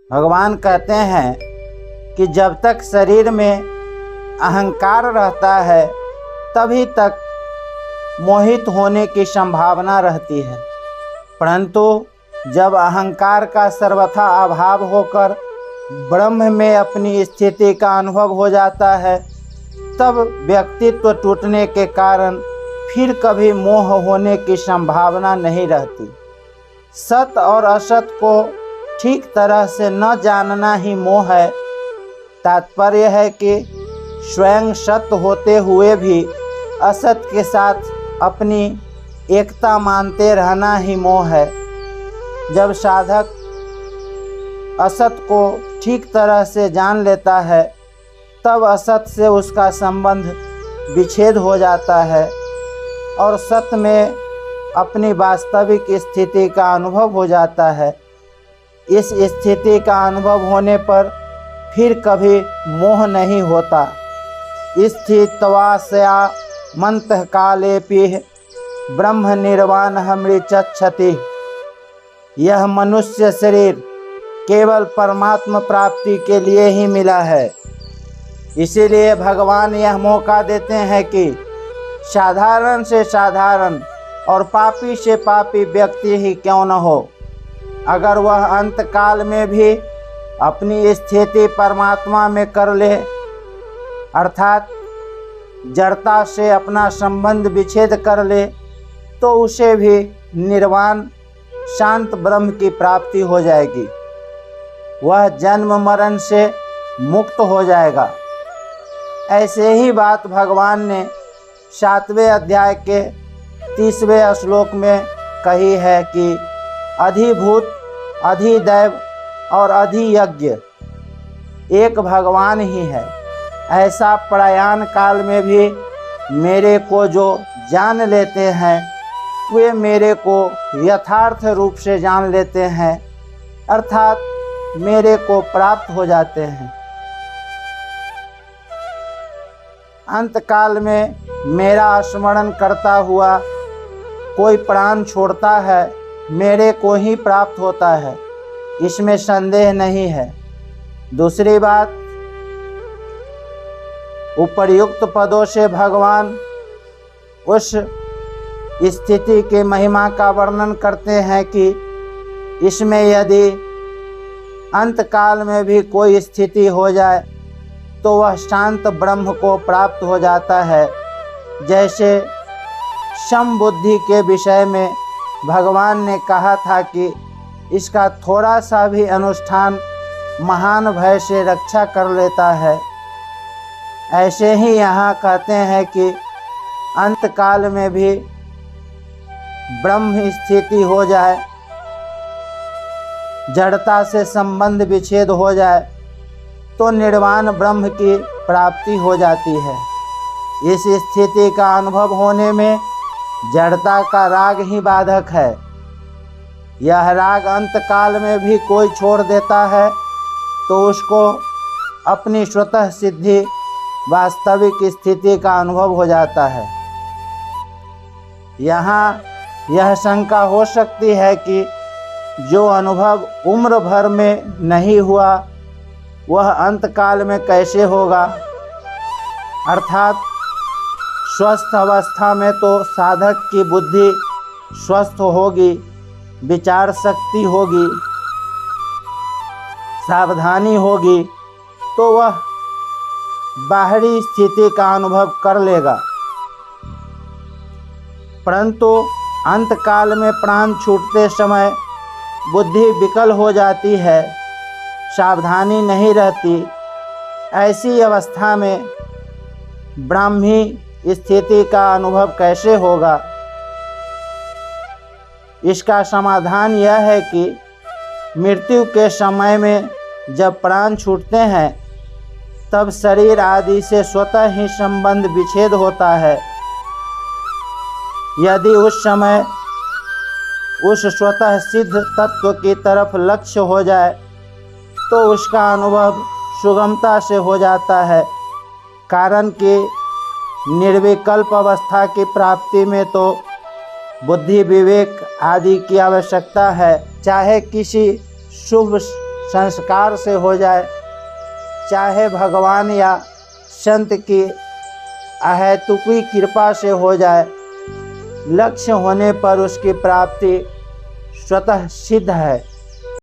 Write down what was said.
भगवान कहते हैं कि जब तक शरीर में अहंकार रहता है तभी तक मोहित होने की संभावना रहती है, परंतु जब अहंकार का सर्वथा अभाव होकर ब्रह्म में अपनी स्थिति का अनुभव हो जाता है, तब व्यक्तित्व टूटने के कारण फिर कभी मोह होने की संभावना नहीं रहती। सत और असत को ठीक तरह से न जानना ही मोह है। तात्पर्य है कि स्वयं सत्य होते हुए भी असत के साथ अपनी एकता मानते रहना ही मोह है। जब साधक असत को ठीक तरह से जान लेता है तब असत से उसका संबंध विच्छेद हो जाता है और सत्य में अपनी वास्तविक स्थिति का अनुभव हो जाता है। इस स्थिति का अनुभव होने पर फिर कभी मोह नहीं होता। स्थित्वास्या मंतः कालेपि ब्रह्म निर्वाणमृच्छति। यह मनुष्य शरीर केवल परमात्मा प्राप्ति के लिए ही मिला है। इसीलिए भगवान यह मौका देते हैं कि साधारण से साधारण और पापी से पापी व्यक्ति ही क्यों न हो, अगर वह अंतकाल में भी अपनी स्थिति परमात्मा में कर ले, अर्थात जड़ता से अपना संबंध विच्छेद कर ले, तो उसे भी निर्वाण शांत ब्रह्म की प्राप्ति हो जाएगी। वह जन्म मरण से मुक्त हो जाएगा। ऐसे ही बात भगवान ने 7वें अध्याय के 30वें श्लोक में कही है कि अधिभूत, अधिदैव और अधियज्ञ एक भगवान ही है। ऐसा प्रयाण काल में भी मेरे को जो जान लेते हैं वे मेरे को यथार्थ रूप से जान लेते हैं, अर्थात मेरे को प्राप्त हो जाते हैं। अंतकाल में मेरा स्मरण करता हुआ कोई प्राण छोड़ता है, मेरे को ही प्राप्त होता है, इसमें संदेह नहीं है। दूसरी बात, उपर्युक्त पदों से भगवान उस स्थिति के महिमा का वर्णन करते हैं कि इसमें यदि अंतकाल में भी कोई स्थिति हो जाए तो वह शांत ब्रह्म को प्राप्त हो जाता है। जैसे समबुद्धि के विषय में भगवान ने कहा था कि इसका थोड़ा सा भी अनुष्ठान महान भय से रक्षा कर लेता है, ऐसे ही यहाँ कहते हैं कि अंतकाल में भी ब्रह्म स्थिति हो जाए, जड़ता से संबंध विच्छेद हो जाए तो निर्वाण ब्रह्म की प्राप्ति हो जाती है। इस स्थिति का अनुभव होने में जड़ता का राग ही बाधक है। यह राग अंतकाल में भी कोई छोड़ देता है तो उसको अपनी स्वतः सिद्धि वास्तविक स्थिति का अनुभव हो जाता है। यहाँ यह शंका हो सकती है कि जो अनुभव उम्र भर में नहीं हुआ वह अंतकाल में कैसे होगा, अर्थात स्वस्थ अवस्था में तो साधक की बुद्धि स्वस्थ होगी, विचार शक्ति होगी, सावधानी होगी, तो वह बाहरी स्थिति का अनुभव कर लेगा। परंतु अंतकाल में प्राण छूटते समय बुद्धि विकल हो जाती है, सावधानी नहीं रहती। ऐसी अवस्था में ब्राह्मी स्थिति का अनुभव कैसे होगा? इसका समाधान यह है कि मृत्यु के समय में जब प्राण छूटते हैं तब शरीर आदि से स्वतः ही संबंध विच्छेद होता है। यदि उस समय उस स्वतः सिद्ध तत्व की तरफ लक्ष्य हो जाए तो उसका अनुभव सुगमता से हो जाता है, कारण कि निर्विकल्प अवस्था की प्राप्ति में तो बुद्धि विवेक आदि की आवश्यकता है। चाहे किसी शुभ संस्कार से हो जाए, चाहे भगवान या संत की अहेतुकी कृपा से हो जाए, लक्ष्य होने पर उसकी प्राप्ति स्वतः सिद्ध है।